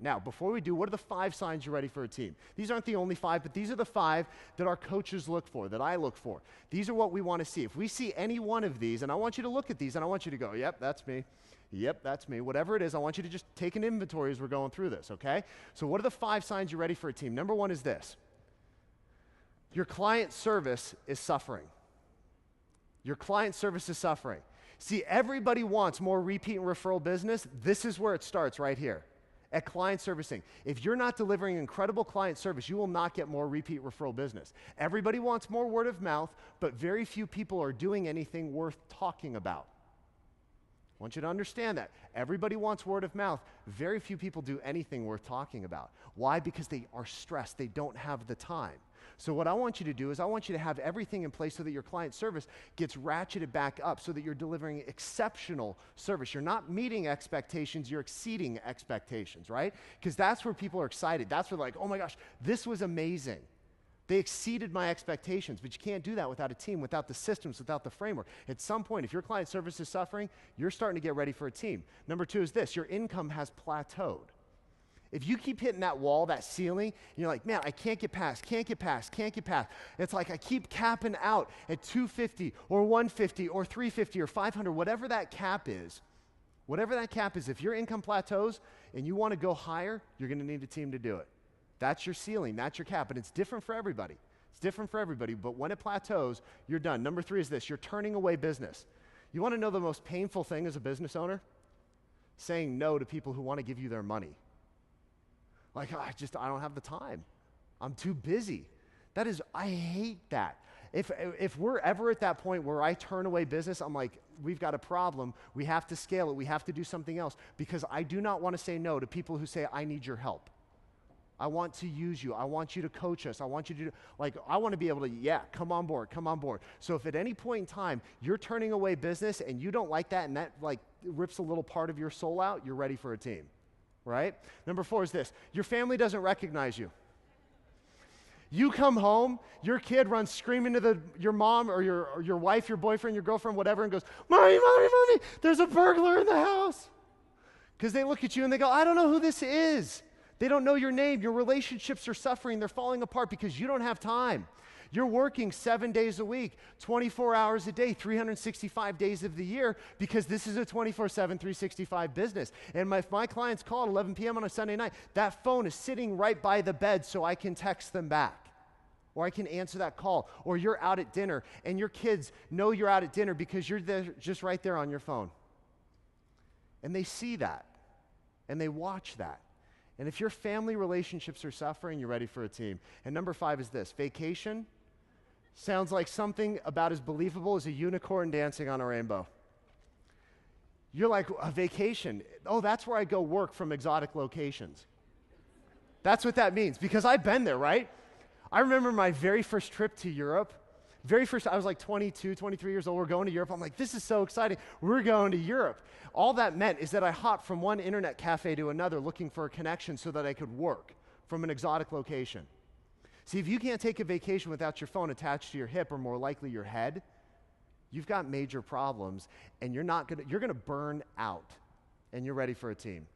Now, before we do, what are the 5 signs you're ready for a team? These aren't the only 5, but these are the 5 that our coaches look for, that I look for. These are what we want to see. If we see any one of these, and I want you to look at these, and I want you to go, yep, that's me. Yep, that's me. Whatever it is, I want you to just take an inventory as we're going through this, okay? So what are the 5 signs you're ready for a team? Number 1 is this. Your client service is suffering. Your client service is suffering. See, everybody wants more repeat and referral business. This is where it starts right here. At client servicing. If you're not delivering incredible client service, you will not get more repeat referral business. Everybody wants more word of mouth, but very few people are doing anything worth talking about. I want you to understand that. Everybody wants word of mouth. Very few people do anything worth talking about. Why? Because they are stressed. They don't have the time. So what I want you to do is I want you to have everything in place so that your client service gets ratcheted back up so that you're delivering exceptional service. You're not meeting expectations, you're exceeding expectations, right? Because that's where people are excited. That's where they're like, oh my gosh, this was amazing. They exceeded my expectations, but you can't do that without a team, without the systems, without the framework. At some point, if your client service is suffering, you're starting to get ready for a team. Number 2 is this, your income has plateaued. If you keep hitting that wall, that ceiling, and you're like, man, I can't get past. It's like I keep capping out at 250 or 150 or 350 or 500, whatever that cap is, if your income plateaus and you want to go higher, you're going to need a team to do it. That's your ceiling, that's your cap, and it's different for everybody. But when it plateaus, you're done. Number 3 is this, you're turning away business. You want to know the most painful thing as a business owner? Saying no to people who want to give you their money. Like, I don't have the time. I'm too busy. I hate that. If we're ever at that point where I turn away business, I'm like, we've got a problem. We have to scale it. We have to do something else because I do not want to say no to people who say, I need your help. I want to use you. I want you to coach us. I want you to I want to be able to, come on board. So if at any point in time you're turning away business and you don't like that and that rips a little part of your soul out, you're ready for a team. Right? Number 4 is this. Your family doesn't recognize you. You come home, your kid runs screaming to your mom or your wife, your boyfriend, your girlfriend, whatever, and goes, Mommy, there's a burglar in the house. Because they look at you and they go, I don't know who this is. They don't know your name. Your relationships are suffering. They're falling apart because you don't have time. You're working 7 days a week, 24 hours a day, 365 days of the year because this is a 24/7, 365 business. And if my clients call at 11 p.m. on a Sunday night, that phone is sitting right by the bed so I can text them back. Or I can answer that call. Or you're out at dinner and your kids know you're out at dinner because you're there, just right there on your phone. And they see that. And they watch that. And if your family relationships are suffering, you're ready for a team. And number 5 is this. Vacation sounds like something about as believable as a unicorn dancing on a rainbow. You're like, a vacation? Oh, that's where I go work from exotic locations. That's what that means, because I've been there, right? I remember my very first trip to Europe. I was like 22, 23 years old. We're going to Europe. I'm like, this is so exciting. We're going to Europe. All that meant is that I hopped from one internet cafe to another looking for a connection so that I could work from an exotic location. See, if you can't take a vacation without your phone attached to your hip or more likely your head, you've got major problems and you're going to burn out and you're ready for a team.